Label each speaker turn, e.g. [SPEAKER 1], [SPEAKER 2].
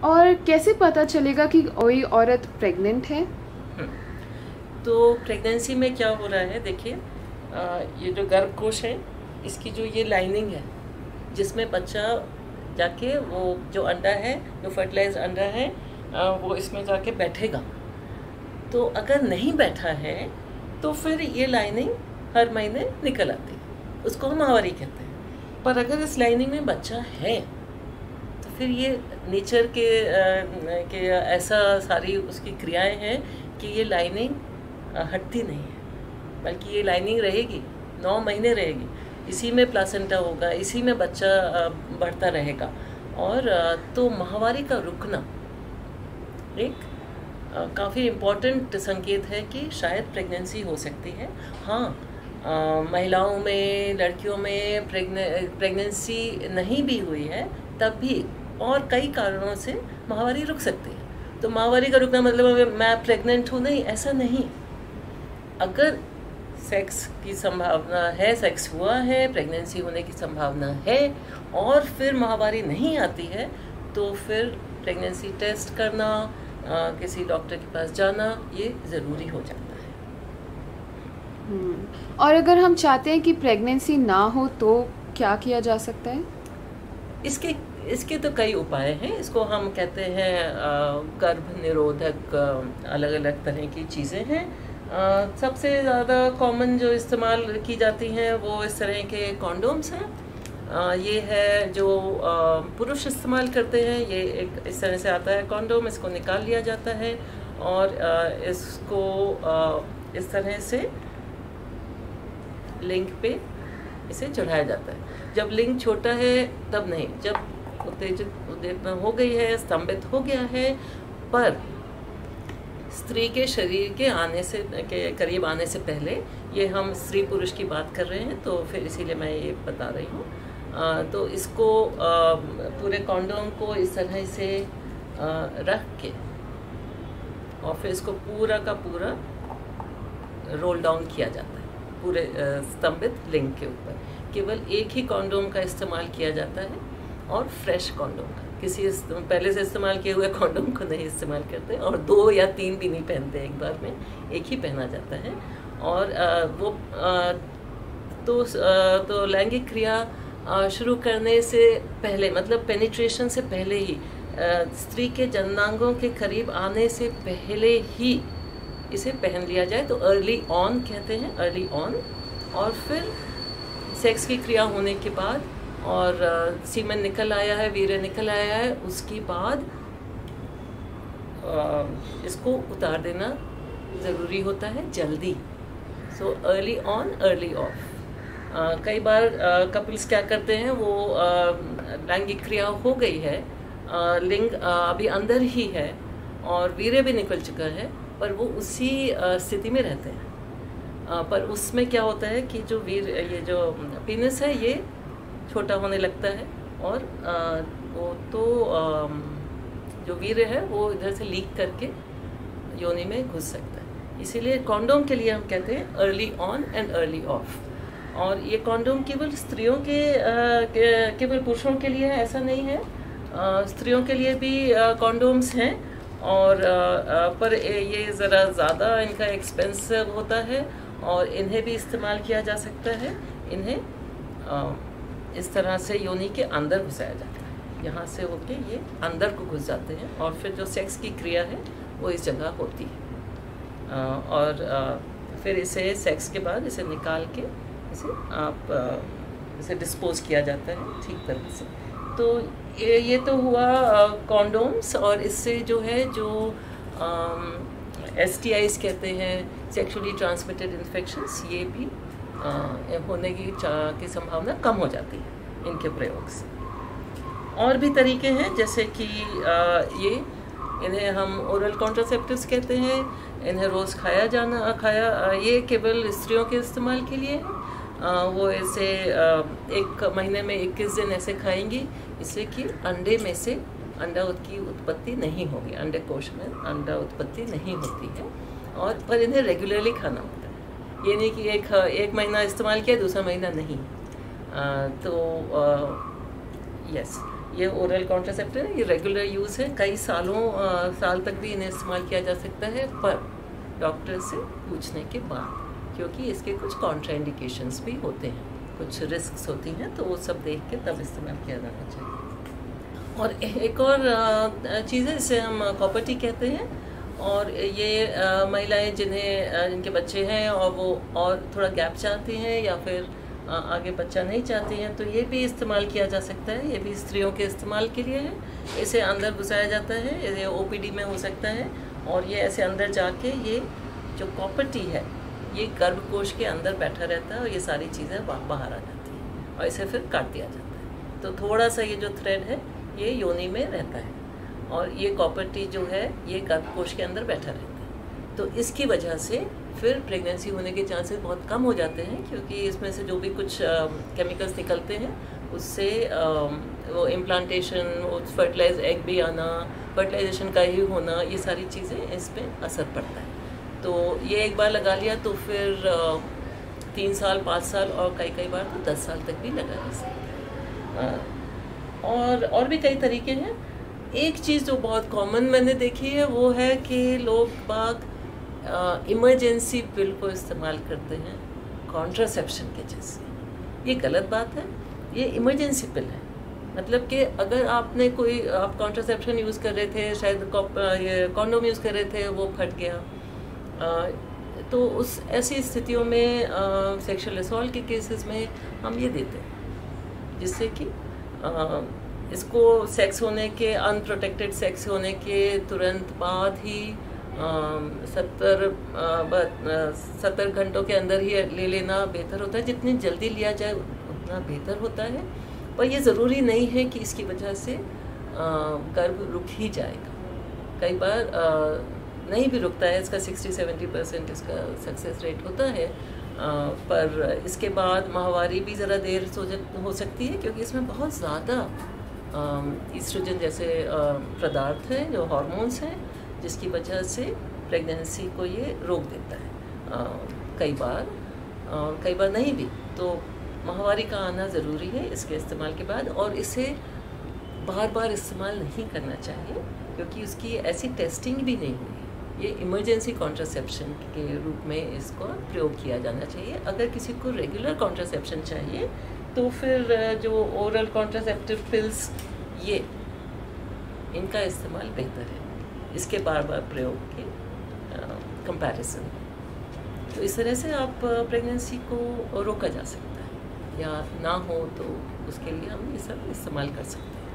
[SPEAKER 1] और कैसे पता चलेगा कि कोई औरत प्रेग्नेंट है?
[SPEAKER 2] तो प्रेगनेंसी में क्या हो रहा है, देखिए ये जो गर्भकोश है, इसकी जो ये लाइनिंग है जिसमें बच्चा जाके वो जो अंडा है, जो फर्टिलाइज अंडा है, वो इसमें जाके बैठेगा। तो अगर नहीं बैठा है तो फिर ये लाइनिंग हर महीने निकल आती है, उसको हम माहवारी कहते हैं। पर अगर इस लाइनिंग में बच्चा है तो फिर ये नेचर के ऐसा सारी उसकी क्रियाएं हैं कि ये लाइनिंग हटती नहीं है, बल्कि ये लाइनिंग रहेगी, 9 महीने रहेगी, इसी में प्लासेंटा होगा, इसी में बच्चा बढ़ता रहेगा। और तो माहवारी का रुकना एक काफ़ी इम्पॉर्टेंट संकेत है कि शायद प्रेगनेंसी हो सकती है। हाँ, महिलाओं में, लड़कियों में प्रेगनेंसी नहीं भी हुई है तब भी और कई कारणों से माहवारी रुक सकती है। तो माहवारी का रुकना मतलब मैं प्रेग्नेंट हूँ, नहीं, ऐसा नहीं। अगर सेक्स की संभावना है, सेक्स हुआ है, प्रेगनेंसी होने की संभावना है और फिर माहवारी नहीं आती है तो फिर प्रेगनेंसी टेस्ट करना, किसी डॉक्टर के पास जाना, ये ज़रूरी हो जाता है।
[SPEAKER 1] और अगर हम चाहते हैं कि प्रेगनेंसी ना हो तो क्या किया जा सकता है?
[SPEAKER 2] इसके तो कई उपाय हैं। इसको हम कहते हैं गर्भ निरोधक, अलग अलग तरह की चीज़ें हैं। सबसे ज़्यादा कॉमन जो इस्तेमाल की जाती हैं वो इस तरह के कॉन्डोम्स हैं। ये है जो पुरुष इस्तेमाल करते हैं। ये एक इस तरह से आता है कॉन्डोम, इसको निकाल लिया जाता है और इसको इस तरह से लिंग पे इसे चढ़ाया जाता है। जब लिंग छोटा है तब नहीं, जब उद्दीपना हो गई है, स्तंभित हो गया है, पर स्त्री के शरीर के आने से के करीब आने से पहले, ये हम स्त्री पुरुष की बात कर रहे हैं तो फिर इसीलिए मैं ये बता रही हूँ। तो इसको पूरे कॉन्डोम को इस तरह से रख के और फिर इसको पूरा का पूरा रोल डाउन किया जाता है पूरे स्तंभित लिंग के ऊपर। केवल एक ही कॉन्डोम का इस्तेमाल किया जाता है और फ्रेश कॉन्डोम का, किसी पहले से इस्तेमाल किए हुए कॉन्डोम को नहीं इस्तेमाल करते, और 2 या 3 भी नहीं पहनते, एक बार में एक ही पहना जाता है। और वो तो लैंगिक क्रिया शुरू करने से पहले, मतलब पेनिट्रेशन से पहले ही, स्त्री के जननांगों के करीब आने से पहले ही इसे पहन लिया जाए तो अर्ली ऑन कहते हैं, अर्ली ऑन। और फिर सेक्स की क्रिया होने के बाद और सीमेन निकल आया है, वीर्य निकल आया है, उसके बाद इसको उतार देना ज़रूरी होता है जल्दी। So early on early of. कई बार कपल्स क्या करते हैं, वो लैंगिक क्रिया हो गई है, लिंग अभी अंदर ही है और वीर्य भी निकल चुका है, पर वो उसी स्थिति में रहते हैं। पर उसमें क्या होता है कि जो ये जो पीनिस है ये छोटा होने लगता है और वो तो जो वीर्य है वो इधर से लीक करके योनि में घुस सकता है। इसीलिए कॉन्डोम के लिए हम कहते हैं early on and early of. और ये कॉन्डोम केवल स्त्रियों केवल पुरुषों के लिए है ऐसा नहीं है, स्त्रियों के लिए भी कॉन्डोम्स हैं। और पर ये ज़रा ज़्यादा इनका एक्सपेंसिव होता है और इन्हें भी इस्तेमाल किया जा सकता है। इन्हें इस तरह से योनि के अंदर घुसाया जाता है, यहाँ से होके ये अंदर को घुस जाते हैं और फिर जो सेक्स की क्रिया है वो इस जगह होती है। और फिर इसे सेक्स के बाद इसे निकाल के इसे डिस्पोज किया जाता है ठीक तरह से। तो ये तो हुआ कॉन्डोम्स। और इससे जो है जो STIs कहते हैं, सेक्सुअली ट्रांसमिटेड इन्फेक्शंस, ये भी होने की संभावना कम हो जाती है इनके प्रयोग से। और भी तरीके हैं जैसे कि इन्हें हम ओरल कॉन्ट्रासेप्टिव्स कहते हैं। इन्हें रोज़ ये केवल स्त्रियों के इस्तेमाल के लिए है। वो इसे एक महीने में 21 दिन ऐसे खाएंगी, इससे कि अंडे में से अंडा की उत्पत्ति नहीं होगी, अंडे कोश में अंडा उत्पत्ति नहीं होती है। और पर इन्हें रेगुलरली खाना होता है, ये नहीं कि एक महीना इस्तेमाल किया दूसरा महीना नहीं। यस, ये ओरल कॉन्ट्रासेप्टिव है, ये रेगुलर यूज़ है, कई साल तक भी इन्हें इस्तेमाल किया जा सकता है, पर डॉक्टर से पूछने के बाद, क्योंकि इसके कुछ कॉन्ट्राइंडिकेशंस भी होते हैं, कुछ रिस्क्स होती हैं, तो वो सब देख के तब इस्तेमाल किया जाना चाहिए। और एक और चीज़ है जिसे हम कॉपर टी कहते हैं, और ये महिलाएं जिनके बच्चे हैं और वो और थोड़ा गैप चाहती हैं या फिर आगे बच्चा नहीं चाहती हैं, तो ये भी इस्तेमाल किया जा सकता है। ये भी स्त्रियों के इस्तेमाल के लिए है। इसे अंदर घुसाया जाता है, ये ओपीडी में हो सकता है, और ये ऐसे अंदर जाके ये जो कॉपर टी है ये गर्भकोश के अंदर बैठा रहता है और ये सारी चीज़ें बाहर आ जाती हैं और इसे फिर काट दिया जाता है। तो थोड़ा सा ये जो थ्रेड है ये योनि में रहता है और ये कॉपर टी जो है ये गर्भकोश के अंदर बैठा रहता है। तो इसकी वजह से फिर प्रेगनेंसी होने के चांसेस बहुत कम हो जाते हैं, क्योंकि इसमें से जो भी कुछ केमिकल्स निकलते हैं उससे वो इम्प्लांटेशन, फर्टिलाइज एग भी आना, फर्टिलाइजेशन का ही होना, ये सारी चीज़ें इस पर असर पड़ता है। तो ये एक बार लगा लिया तो फिर 3 साल 5 साल और कई बार तो 10 साल तक भी लगा रह सकते हैं। और भी कई तरीके हैं। एक चीज़ जो बहुत कॉमन मैंने देखी है वो है कि लोग बाग इमरजेंसी पिल को इस्तेमाल करते हैं कॉन्ट्रासेप्शन के जैसे। ये गलत बात है। ये इमरजेंसी पिल है, मतलब कि अगर आपने आप कॉन्ट्रासेप्शन यूज़ कर रहे थे, शायद ये कॉन्डोम यूज़ कर रहे थे, वो फट गया, तो उस ऐसी स्थितियों में सेक्सुअल असॉल्ट के केसेस में हम ये देते हैं, जिससे कि इसको सेक्स होने के, अनप्रोटेक्टेड सेक्स होने के तुरंत बाद ही 70 घंटों के अंदर ही ले लेना बेहतर होता है। जितनी जल्दी लिया जाए उतना बेहतर होता है, पर यह ज़रूरी नहीं है कि इसकी वजह से गर्भ रुक ही जाएगा। कई बार नहीं भी रुकता है, इसका 60-70% इसका सक्सेस रेट होता है, पर इसके बाद माहवारी भी ज़रा देर हो सकती है, क्योंकि इसमें बहुत ज़्यादा ईस्ट्रोजन जैसे पदार्थ हैं, जो हार्मोन्स हैं, जिसकी वजह से प्रेगनेंसी को ये रोक देता है कई बार, और कई बार नहीं भी। तो माहवारी का आना ज़रूरी है इसके इस्तेमाल के बाद, और इसे बार बार इस्तेमाल नहीं करना चाहिए, क्योंकि उसकी ऐसी टेस्टिंग भी नहीं हुई। ये इमरजेंसी कॉन्ट्रासेप्शन के रूप में इसको प्रयोग किया जाना चाहिए। अगर किसी को रेगुलर कॉन्ट्रासेप्शन चाहिए तो फिर जो ओरल कॉन्ट्रासेप्टिव पिल्स, ये इनका इस्तेमाल बेहतर है इसके बार बार प्रयोग के कंपैरिजन। तो इस तरह से आप प्रेगनेंसी को रोका जा सकता है, या ना हो तो उसके लिए हम ये सब इस्तेमाल कर सकते हैं।